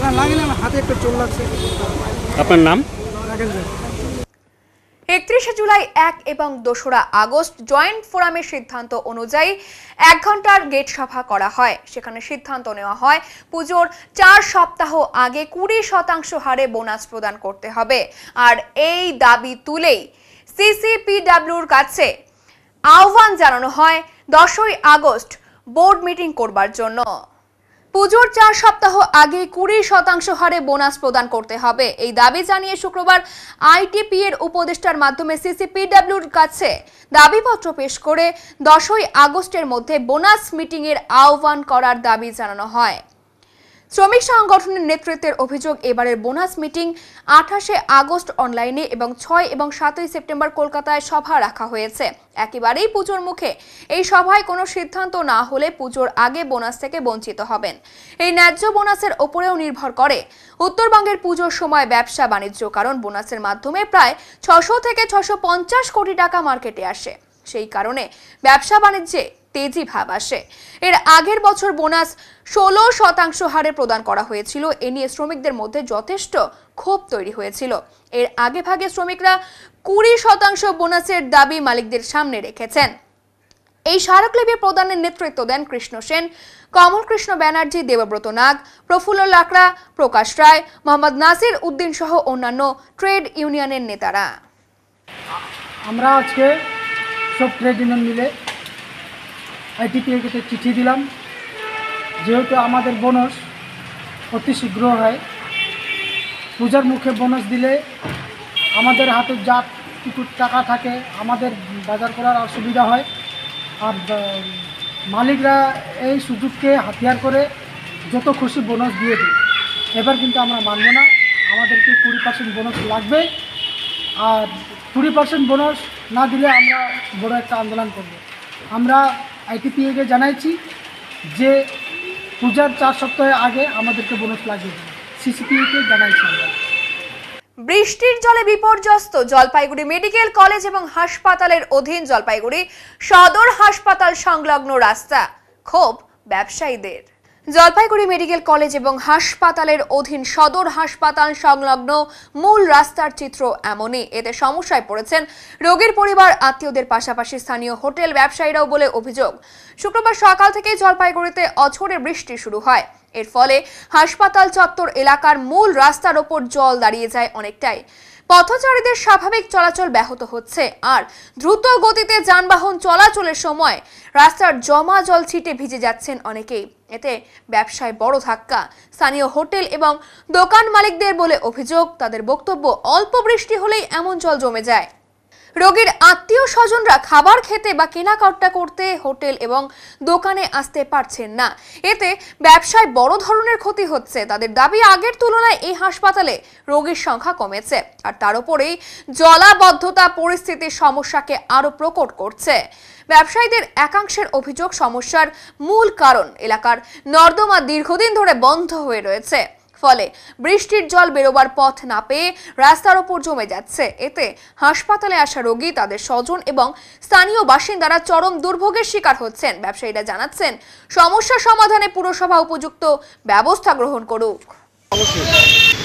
না, লাগেনি, আমার হাতে একটু চোট লাগছে। আপনার নাম? রাকেশ দে। 31শে জুলাই 1 এবং 2রা আগস্ট জয়েন্ট ফোরামের সিদ্ধান্ত অনুযায়ী 1 ঘন্টার গেট সভা করা হয়। সেখানে সিদ্ধান্ত নেওয়া হয় পুজোর 4 সপ্তাহ আগে 20% হারে বোনাস প্রদান করতে হবে। আর এই দাবি তুলেই সিসিপিডব্লিউর কাছে আহ্বান জানানো হয় 10ই আগস্ট বোর্ড মিটিং করবার জন্য। পুজোর 4 সপ্তাহ আগে 20% হারে বোনাস প্রদান করতে হবে, এই দাবি জানিয়ে শুক্রবার আইটিপি এর উপদেষ্টার মাধ্যমে সিসিপিডব্লিউর কাছে দাবিপত্র পেশ করে 10ই আগস্টের মধ্যে বোনাস মিটিং এর আহ্বান করার দাবি জানানো হয়। শ্রমিক সংগঠনের নেতৃত্বের অভিযোগ, এবারের বোনাস মিটিং 28শে আগস্ট অনলাইনে এবং 6 এবং 7ই সেপ্টেম্বর কলকাতায় সভা রাখা হয়েছে। একেবারেই পুজোর মুখে এই সভায় কোনো সিদ্ধান্ত না হলে পুজোর আগে বোনাস থেকে বঞ্চিত হবেন। এই ন্যায্য বোনাসের ওপরেও নির্ভর করে উত্তরবঙ্গের পুজোর সময় ব্যবসা বাণিজ্য, কারণ বোনাসের মাধ্যমে প্রায় 600 থেকে 650 কোটি টাকা মার্কেটে আসে। সেই কারণে ব্যবসা বাণিজ্যে তেজি ভাব আসে। এর আগের বছর বোনাস 16% হারে প্রদান করা হয়েছিল। এ নিয়ে শ্রমিকদের মধ্যে যথেষ্ট ক্ষোভ তৈরি হয়েছিল। এর আগে ভাগে শ্রমিকরা 20% বোনাসের দাবি মালিকদের সামনে রেখেছেন। এই স্মারকলিপি প্রদানের নেতৃত্ব দেন কৃষ্ণ সেন, কমল কৃষ্ণ ব্যানার্জি, দেবব্রত নাগ, প্রফুল্ল লাকড়া, প্রকাশ রায়, মোহাম্মদ নাসির উদ্দিন সহ অন্যান্য ট্রেড ইউনিয়নের নেতারা। আমরা আজকে সব ট্রেড ইউনিয়ন মিলে আইটিপিএকে চিঠি দিলাম, যেহেতু আমাদের বোনাস অতি শীঘ্র হয়। পূজার মুখে বোনাস দিলে আমাদের হাতে যা কিছু টাকা থাকে আমাদের বাজার করার অসুবিধা হয়, আর মালিকরা এই সুযোগকে হাতিয়ার করে যত খুশি বোনাস দিয়ে দেয়। এবার কিন্তু আমরা মানব না, আমাদেরকে 20% বোনাস লাগবে, আর 20% বোনাস না দিলে আমরা বড় একটা আন্দোলন করব। আমরা আইটিপিএকে জানাইছি যে পূজার 4 সপ্তাহ আগে আমাদেরকে বোনাস লাগবে, সিসিপিএকে জানাইছি আমরা। বৃষ্টির জলে বিপর্যস্ত জলপাইগুড়ি মেডিকেল কলেজ এবং হাসপাতালের অধীন জলপাইগুড়ি সদর হাসপাতাল সংলগ্ন রাস্তা, ক্ষোভ ব্যবসায়ীদের। জলপাইগুড়ি মেডিকেল কলেজ এবং হাসপাতালের অধীন সদর হাসপাতাল সংলগ্ন মূল রাস্তার চিত্র এমনই। এতে সমস্যায় পড়েছেন রোগীর পরিবার, আত্মীয়দের পাশাপাশি স্থানীয় হোটেল ব্যবসায়ীরাও বলে অভিযোগ। শুক্রবার সকাল থেকে জলপাইগুড়িতে অঝোরে বৃষ্টি শুরু হয়। এর ফলে হাসপাতাল চত্বর এলাকার মূল রাস্তার ওপর জল দাঁড়িয়ে যায় অনেকটাই। পথচারীদের স্বাভাবিক চলাচল ব্যাহত হচ্ছে, আর দ্রুত গতিতে যানবাহন চলাচলের সময় রাস্তার জমা জল ছিটে ভিজে যাচ্ছেন অনেকেই। এতে ব্যবসায় বড় ধাক্কা। স্থানীয় হোটেল এবং দোকান মালিকদের বলে অভিযোগ, তাদের বক্তব্য, অল্প বৃষ্টি হলেই এমন জল জমে যায়। রোগীর আত্মীয় স্বজনরা খাবার খেতে বা কেনাকাটা করতে হোটেল এবং দোকানে আসতে পারছেন না। এতে ব্যবসায় বড় ধরনের ক্ষতি হচ্ছে। তাদের দাবি, আগের তুলনায় এই হাসপাতালে রোগীর সংখ্যা কমেছে, আর তার উপরেই জলাবদ্ধতা পরিস্থিতির সমস্যাকে আরো প্রকট করছে। ব্যবসায়ীদের একাংশের অভিযোগ, সমস্যার মূল কারণ এলাকার নর্দমা দীর্ঘদিন ধরে বন্ধ হয়ে রয়েছে। ফলে বৃষ্টির জল বেরোবার পথ না পেয়ে রাস্তার ওপর জমে যাচ্ছে। এতে হাসপাতালে আসা রোগী, তাদের স্বজন এবং স্থানীয় বাসিন্দারা চরম দুর্ভোগের শিকার হচ্ছেন। ব্যবসায়ীরা জানাচ্ছেন, সমস্যা সমাধানে পুরসভা উপযুক্ত ব্যবস্থা গ্রহণ করুক।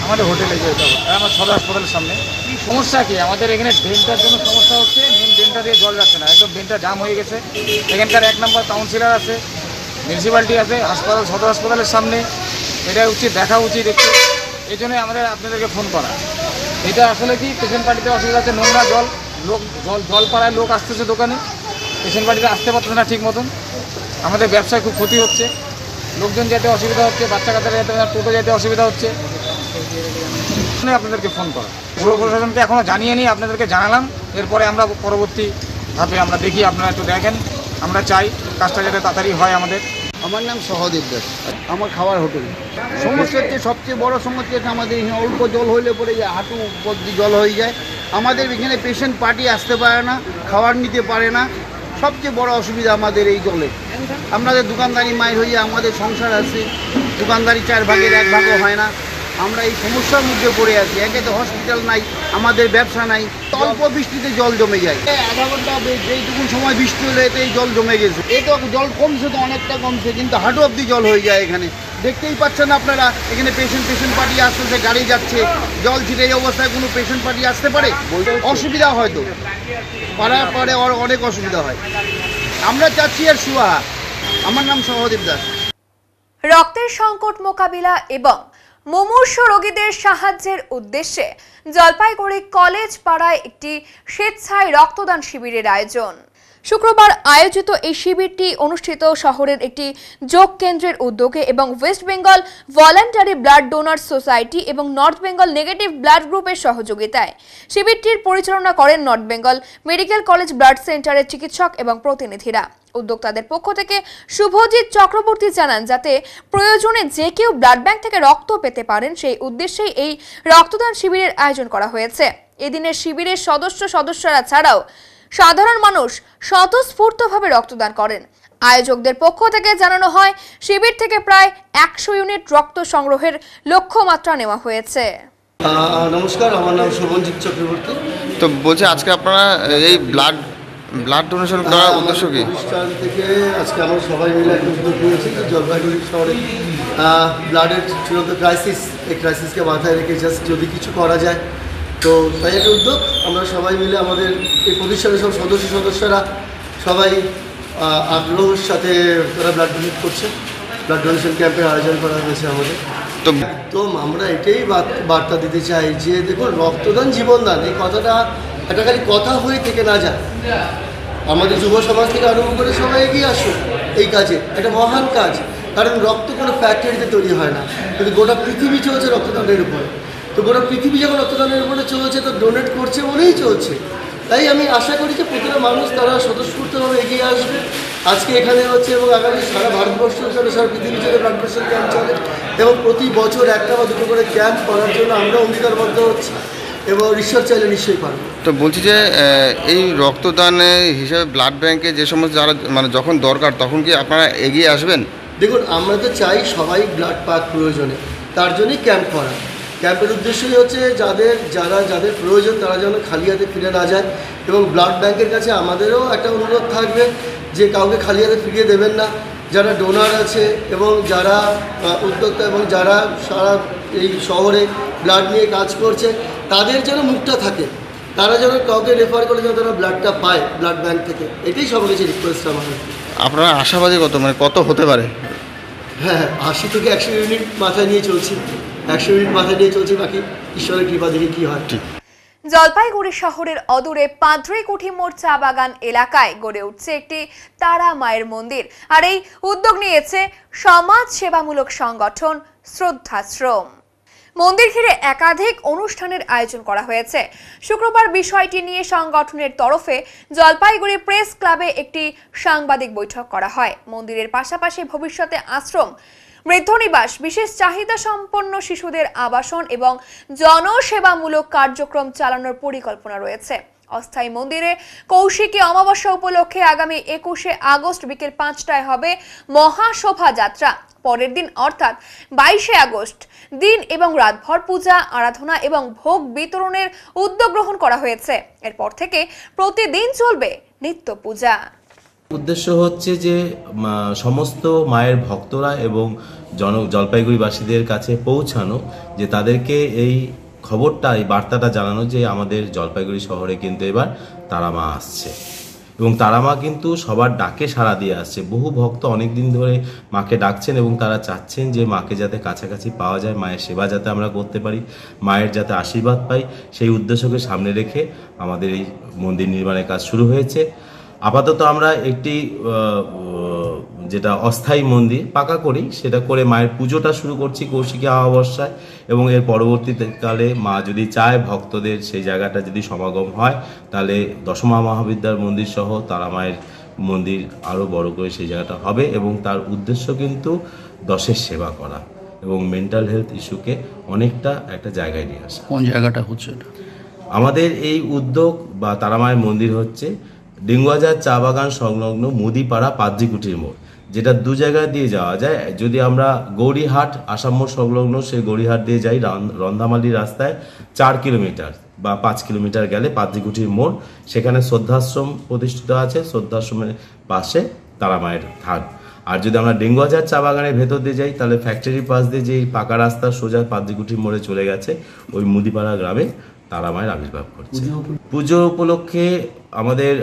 আমাদের হোটেলে যেতে হবে, আমার সদর হাসপাতালের সামনে সমস্যা কি, আমাদের এখানে ড্রেনটার জন্য সমস্যা হচ্ছে। মেন ড্রেনটা দিয়ে জল যাচ্ছে না, একদম ড্রেনটা জাম হয়ে গেছে। এখানকার 1 নম্বর কাউন্সিলর আছে, মিউনিসিপ্যালিটি আছে, হাসপাতাল সদর হাসপাতালের সামনে, এটা উচিত দেখা উচিত একটু। এই জন্যই আমাদের আপনাদেরকে ফোন করা। এটা আসলে কি পেশেন্ট পার্টিতে অসুবিধা হচ্ছে, নোংরা জল, জল পাড়ায় লোক আসতেছে দোকানে, পেশেন্ট পার্টিতে আসতে পারতেছে না ঠিক মতন। আমাদের ব্যবসায় খুব ক্ষতি হচ্ছে, লোকজন যেতে অসুবিধা হচ্ছে, বাচ্চা কাচ্চারা যেতে, টোটো যেতে অসুবিধা হচ্ছে। আপনাদেরকে ফোন করা, পুরো প্রশাসনকে এখনও জানিয়ে নিই, আপনাদেরকে জানালাম। এরপরে আমরা পরবর্তী ধাপে আমরা দেখি, আপনারা একটু দেখেন। আমরা চাই কাজটা যাতে তাড়াতাড়ি হয়। আমার নাম সহদেব দাস, আমার খাবার হোটেল। সমস্যা হচ্ছে, সবচেয়ে বড় সমস্যা হচ্ছে আমাদের এখানে অল্প জল হইলে পরে হাঁটু পর্যন্ত জল হয়ে যায়। আমাদের এখানে পেশেন্ট পার্টি আসতে পারে না, খাবার নিতে পারে না। সবচেয়ে বড় অসুবিধা আমাদের এই জলে। আমাদের দোকানদারি মায়ের হয়ে, আমাদের সংসার আছে, দোকানদারি 4 ভাগের 1 ভাগও হয় না। আমরা এই সমস্যার মধ্যে পড়ে আছি। একে তো হসপিটাল নাই, আমাদের ব্যবসা নাই, অল্প বৃষ্টিতে জল জমে যায়। আধা ঘন্টা যেইটুকুন সময় বৃষ্টি হলে এতেই জল জমে গেছে। এই তো জল কমছে, তো অনেকটা কমছে, কিন্তু হাঁটু অব্দি জল হয়ে যায় এখানে। দেখতেই পাচ্ছেন আপনারা, এখানে পেশেন্ট পার্টি আসতেছে, গাড়ি যাচ্ছে, জল ছিটে। এই অবস্থায় কোনো পেশেন্ট পার্টি আসতে পারে? অসুবিধা হয়তো পাড়ার পরে অনেক অসুবিধা হয়। আমরা চাচ্ছি এর সুরাহা। আমার নাম সহদেব দাস। রক্তের সংকট মোকাবিলা এবং মুমূর্ষ রোগীদের সাহায্যের উদ্দেশ্যে জলপাইগুড়ি কলেজ পাড়ায় একটি স্বেচ্ছায় রক্তদান শিবিরের আয়োজন। শুক্রবার আয়োজিত এই শিবিরটি অনুষ্ঠিত শহরের একটি যোগ কেন্দ্রের উদ্যোগে এবং West Bengal voluntary blood donors society এবং নর্থ বেঙ্গল নেগেটিভ ব্লাড গ্রুপের সহযোগিতায়। শিবিরটির পরিচালনা করেন north Bengal medical college blood সেন্টারের চিকিৎসক এবং প্রতিনিধিরা। উদ্যোক্তাদের পক্ষ থেকে শুভজিৎ চক্রবর্তী জানান, যাতে প্রয়োজনে যে কেউ ব্লাড ব্যাংক থেকে রক্ত পেতে পারেন, সেই উদ্দেশ্যেই এই রক্তদান শিবিরের আয়োজন করা হয়েছে। এদিনের শিবিরের সদস্যরা ছাড়াও সাধারণ মানুষ স্বতঃস্ফূর্তভাবে রক্তদান করেন। আয়োজকদের পক্ষ থেকে জানানো হয়, শিবির থেকে প্রায় 100 ইউনিট রক্ত সংগ্রহের লক্ষ্যমাত্রা নেওয়া হয়েছে। নমস্কার, আমার নাম শুভজিৎ চক্রবর্তী। তো বলছি, আজকে আপনারা এই ব্লাড ডোনেশন করার উদ্দেশ্য কি? প্রতিষ্ঠান থেকে আজকে আমরা সবাই মিলে একটা উদ্যোগ নিয়েছি যে জলপাইগুড়ি শহরে ব্লাডের চূড়ান্ত ক্রাইসিস, এই ক্রাইসিসকে মাথায় রেখে জাস্ট যদি কিছু করা যায়, তো তাই একটা উদ্যোগ। আমরা সবাই মিলে, আমাদের এই প্রতিষ্ঠানের সব সদস্যরা সবাই আগ্রহের সাথে তারা ব্লাড ডোনেট করছে। ব্লাড ডোনেশন ক্যাম্পের আয়োজন করা হয়েছে আমাদের। তো আমরা এটাই বার্তা দিতে চাই যে দেখুন, রক্তদান জীবনদান, এই কথাটা একটা খালি কথা হয়ে থেকে না যায়। আমাদের যুব সমাজ থেকে আরম্ভ করে সবাই এগিয়ে আসুন এই কাজে। একটা মহান কাজ, কারণ রক্ত কোনো ফ্যাক্টরিতে তৈরি হয় না, কিন্তু গোটা পৃথিবী চলছে রক্তদানের উপরে। তো গোটা পৃথিবী যখন রক্তদানের উপরে চলছে, তো ডোনেট করছে বলেই চলছে। তাই আমি আশা করি যে প্রতিটা মানুষ তারা স্বতঃস্ফূর্তভাবে এগিয়ে আসবে। আজকে এখানে হচ্ছে এবং আগামী সারা ভারতবর্ষ হিসাবে সারা পৃথিবী জুড়ে ব্লাড ডোনেশন ক্যাম্প চলে এবং প্রতি বছর 1টা বা 2টো করে ক্যাম্প করার জন্য আমরা অঙ্গীকারবদ্ধ হচ্ছি এবং ঈশ্বর চাইলে নিশ্চয়ই পারবো। তো বলছি যে এই রক্তদানে হিসাবে ব্লাড ব্যাংকে যে সমস্ত যারা যখন দরকার, তখন কি আপনারা এগিয়ে আসবেন? দেখুন, আমরা তো চাই সবাই ব্লাড পাক প্রয়োজনে, তার জন্যই ক্যাম্প করা। ক্যাম্পের উদ্দেশ্যই হচ্ছে যাদের প্রয়োজন তারা যেন খালি হাতে ফিরে না যায়। এবং ব্লাড ব্যাংকের কাছে আমাদেরও একটা অনুরোধ থাকবে যে কাউকে খালি হাতে ফিরিয়ে দেবেন না। যারা ডোনার আছে এবং যারা উদ্যোক্তা এবং যারা সারা এই শহরে ব্লাড নিয়ে কাজ করছে, তাদের যেন মুখটা থাকে, তারা যেন কাউকে রেফার করে যেন তারা ব্লাডটা পায় ব্লাড ব্যাংক থেকে। এটাই সবার কাছে রিকোয়েস্ট আমাদের। আপনারা আশাবাদী কত হতে পারে? হ্যাঁ, 80 থেকে 100 ইউনিট মাথায় নিয়ে চলছি। 100 ইউনিট মাথায় নিয়ে চলছি, বাকি ঈশ্বরের কৃপা দেখি কী হয়। ঠিক। জলপাইগুড়ি শহরের অদূরে পাদ্রীকুঠি মোড় চা বাগান এলাকায় গড়ে উঠছে একটি তারা মায়ের মন্দির। আর এই উদ্যোগ নিয়েছে সমাজ সেবামূলক সংগঠন শ্রদ্ধাশ্রম। মন্দির ঘিরে একাধিক অনুষ্ঠানের আয়োজন করা হয়েছে। শুক্রবার বিষয়টি নিয়ে সংগঠনের তরফে জলপাইগুড়ি প্রেস ক্লাবে একটি সাংবাদিক বৈঠক করা হয়। মন্দিরের পাশাপাশি ভবিষ্যতে আশ্রম মৃত্যুনিবাস, বিশেষ চাহিদা সম্পন্ন শিশুদের আবাসন এবং জনসেবামূলক কার্যক্রম চালানোর পরিকল্পনা রয়েছে। অস্থায়ী মন্দিরে কৌশিকী অমাবস্যা উপলক্ষে আগামী 21শে আগস্ট বিকেল 5টায় হবে মহাশোভাযাত্রা। পরের দিন অর্থাৎ 22শে আগস্ট দিন এবং রাতভর পূজা, আরাধনা এবং ভোগ বিতরণের উদ্যোগ গ্রহণ করা হয়েছে। এরপর থেকে প্রতিদিন চলবে নিত্য পূজা। উদ্দেশ্য হচ্ছে যে সমস্ত মায়ের ভক্তরা এবং জলপাইগুড়িবাসীদের কাছে পৌঁছানো, যে তাদেরকে এই খবরটা, এই বার্তাটা জানানো যে আমাদের জলপাইগুড়ি শহরে কিন্তু এবার তারামা আসছে এবং তারামা কিন্তু সবার ডাকে সাড়া দিয়ে আসছে। বহু ভক্ত অনেক দিন ধরে মাকে ডাকছেন এবং তারা চাচ্ছেন যে মাকে যাতে কাছাকাছি পাওয়া যায়, মায়ের সেবা যাতে আমরা করতে পারি, মায়ের যাতে আশীর্বাদ পাই, সেই উদ্দেশ্যকে সামনে রেখে আমাদের এই মন্দির নির্মাণের কাজ শুরু হয়েছে। আপাতত আমরা একটি যেটা অস্থায়ী মন্দির পাকা করি, সেটা করে মায়ের পুজোটা শুরু করছি কৌশিকী অমাবস্যায়, এবং এর পরবর্তীকালে মা যদি চায় ভক্তদের সেই জায়গাটা যদি সমাগম হয়, তাহলে দশমা মহাবিদ্যার মন্দির সহ তারা মায়ের মন্দির আরও বড় করে সেই জায়গাটা হবে। এবং তার উদ্দেশ্য কিন্তু দশের সেবা করা এবং মেন্টাল হেলথ ইস্যুকে অনেকটা একটা জায়গায় নিয়ে আসা। কোন জায়গাটা হচ্ছে এটা? আমাদের এই উদ্যোগ বা তারা মায়ের মন্দির হচ্ছে ডিঙ্গুয়াজার চা বাগান সংলগ্ন মুদিপাড়া পাদ্রিকুটির মোড়, যেটা দু জায়গা দিয়ে যাওয়া যায়। যদি আমরা গৌরীহাট আসাম মোড় সংলগ্ন সেই গৌরীহাট দিয়ে যাই, রন্ধামালি রাস্তায় 4 কিলোমিটার বা 5 কিলোমিটার গেলে পাদ্রিকুটির মোড়, সেখানে শ্রদ্ধাশ্রম প্রতিষ্ঠিত আছে, শ্রদ্ধাশ্রমের পাশে তারা মায়ের থান। আর যদি আমরা ডিঙ্গুয়াজার চা বাগানের ভেতর দিয়ে যাই, তাহলে ফ্যাক্টরির পাশ দিয়ে যে পাকা রাস্তা সোজা পাদ্রিকুটির মোড়ে চলে গেছে, ওই মুদিপাড়া গ্রামে তারা মায়ের আবির্ভাব করছে। পুজো উপলক্ষে আমাদের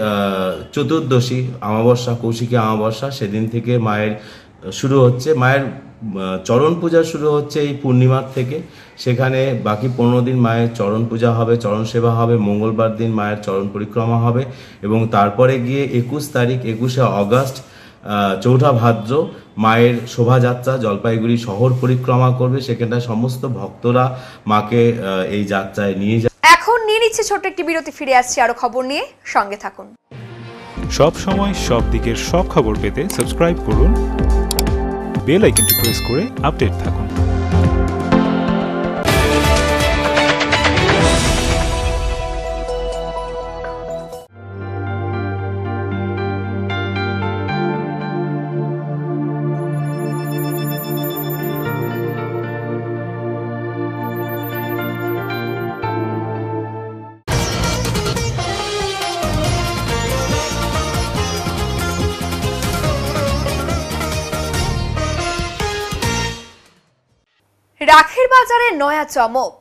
চতুর্দশী অমাবস্যা, কৌশিকী অমাবস্যা, সেদিন থেকে মায়ের শুরু হচ্ছে। মায়ের চরণ পূজা শুরু হচ্ছে এই পূর্ণিমার থেকে। সেখানে বাকি 15 দিন মায়ের চরণ পূজা হবে, চরণ সেবা হবে, মঙ্গলবার দিন মায়ের চরণ পরিক্রমা হবে এবং তারপরে গিয়ে 21 তারিখ 21শে আগস্ট চৌঠা ভাদ্র মায়ের শোভাযাত্রা জলপাইগুড়ি শহর পরিক্রমা করবে। সেখানে সমস্ত ভক্তরা মাকে এই যাত্রায় নিয়ে যায়। এখন নিয়ে নিচ্ছে ছোট্ট একটি বিরতি, ফিরে আসছি আরো খবর নিয়ে, সঙ্গে থাকুন। সব সময় সব দিকের সব খবর পেতে সাবস্ক্রাইব করুন, বেল আইকনটি প্রেস করে আপডেট থাকুন। রাখির বাজারে নয়া চমক,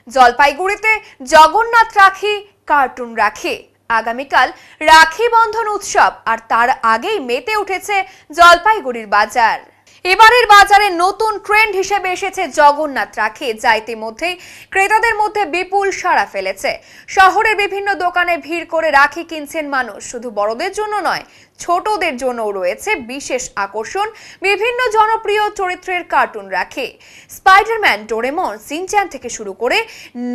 জলপাইগুড়িতে জগন্নাথ রাখি, কার্টুন রাখি। আগামীকাল রাখি বন্ধন উৎসব, আর তার আগেই মেতে উঠেছে জলপাইগুড়ির বাজার। এবারের বাজারে নতুন ট্রেন্ড হিসেবে এসেছে জগন্নাথ রাখি, যা ইতিমধ্যেই ক্রেতাদের মধ্যে বিপুল সাড়া ফেলেছে। শহরের বিভিন্ন দোকানে ভিড় করে রাখি কিনছেন মানুষ। শুধু বড়দের জন্য নয়, ছোটদের জন্যও রয়েছে বিশেষ আকর্ষণ, বিভিন্ন জনপ্রিয় চরিত্রের কার্টুন রাখি। স্পাইডারম্যান, ডোরেমন, সিনচ্যান থেকে শুরু করে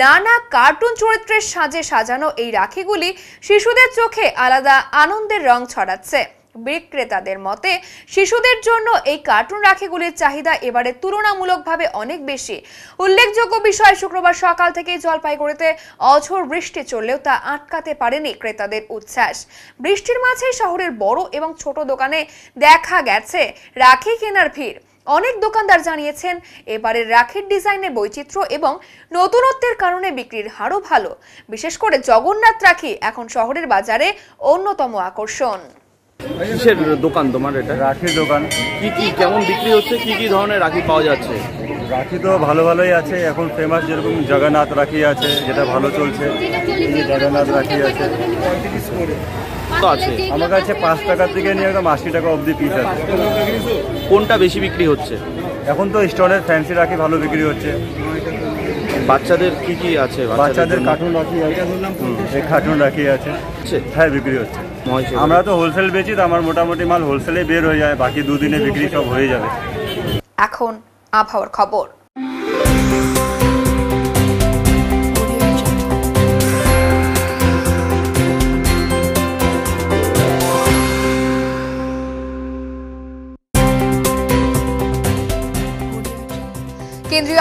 নানা কার্টুন চরিত্রের সাজে সাজানো এই রাখিগুলি শিশুদের চোখে আলাদা আনন্দের রং ছড়াচ্ছে। বিক্রেতাদের মতে শিশুদের জন্য এই কার্টুন রাখিগুলির চাহিদা এবারে তুলনামূলকভাবে অনেক বেশি। উল্লেখযোগ্য বিষয়, শুক্রবার সকাল থেকে জলপাইগুড়িতে অঝোর বৃষ্টি চললেও তা আটকাতে পারেনি ক্রেতাদের উচ্ছ্বাস। বৃষ্টির মাঝে শহরের বড় এবং ছোট দোকানে দেখা গেছে রাখি কেনার ভিড়। অনেক দোকানদার জানিয়েছেন এবারের রাখির ডিজাইনের বৈচিত্র্য এবং নতুনত্বের কারণে বিক্রির হারও ভালো। বিশেষ করে জগন্নাথ রাখি এখন শহরের বাজারে অন্যতম আকর্ষণ। কিসের দোকান তোমার এটা? রাখির দোকান। কি কেমন বিক্রি হচ্ছে, কি ধরনের রাখি পাওয়া যাচ্ছে? রাখি তো ভালোই আছে। এখন ফেমাস যেরকম জগন্নাথ রাখি আছে, যেটা ভালো চলছে। এই যে জগন্নাথ রাখি আছে, আমার কাছে 5 টাকার থেকে নিয়ে একদম 80 টাকা অবধি পিস আছে। কোনটা বেশি বিক্রি হচ্ছে? এখন তো স্টোনের ফ্যান্সি রাখি ভালো বিক্রি হচ্ছে। বাচ্চাদের কি আছে? বাচ্চাদের কার্টুন রাখি আছে, এই কার্টুন রাখি আছে, হ্যাঁ বিক্রি হচ্ছে। আমরা তো হোলসেল বেচি, তো আমার মোটামুটি মাল হোলসেলে বের হয়ে যায়, বাকি 2 দিনে বিক্রি সব হয়ে যাবে। এখন আবহাওয়ার খবর।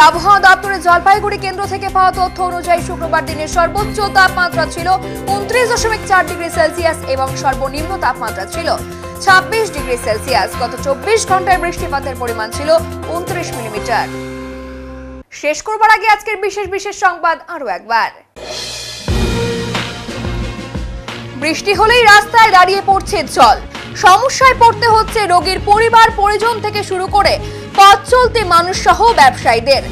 আবহাওয়া দপ্তরের জলপাইগুড়ি কেন্দ্র থেকে পাওয়া তথ্য অনুযায়ী শুক্রবার দিনের সর্বোচ্চ তাপমাত্রা ছিল 29.4 ডিগ্রি সেলসিয়াস এবং সর্বনিম্ন তাপমাত্রা ছিল 26 ডিগ্রি সেলসিয়াস। গত 24 ঘন্টায় বৃষ্টিপাতের পরিমাণ ছিল 29 মিলিমিটার। শেষ করবার আগে আজকের বিশেষ সংবাদ আরো একবার। বৃষ্টি হলেই রাস্তায় দাঁড়িয়ে পড়ছে জল, সমস্যায় পড়তে হচ্ছে রোগীর পরিবার পরিজন থেকে শুরু করে পথ চলতি মানুষ সহ ব্যবসায়ীদের।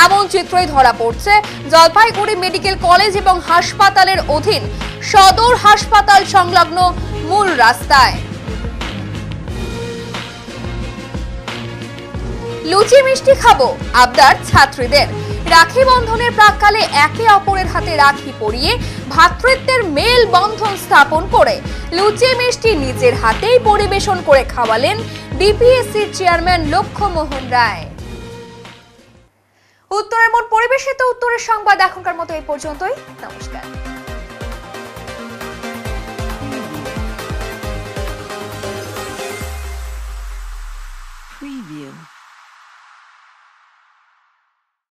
এমন চিত্রই ধরা পড়ছে জলপাইগুড়ি মেডিকেল কলেজ এবং হাসপাতালের অধীন সদর হাসপাতাল সংলগ্ন মূল রাস্তায়। লুচি মিষ্টি খাবো আবদার ছাত্রীদের। রাখি বন্ধনের প্রাক্কালে একে অপরের হাতে রাখি পরিয়ে ভ্রাতৃত্বের মেল বন্ধন স্থাপন করে লুচি মিষ্টি নিজের হাতেই পরিবেশন করে খাওয়ালেন ডিপিএসসির চেয়ারম্যান লক্ষ্যমোহন রায়। উত্তরের মোট পরিবেশিত উত্তরের সংবাদ এখনকার মতো এই পর্যন্তই। নমস্কার।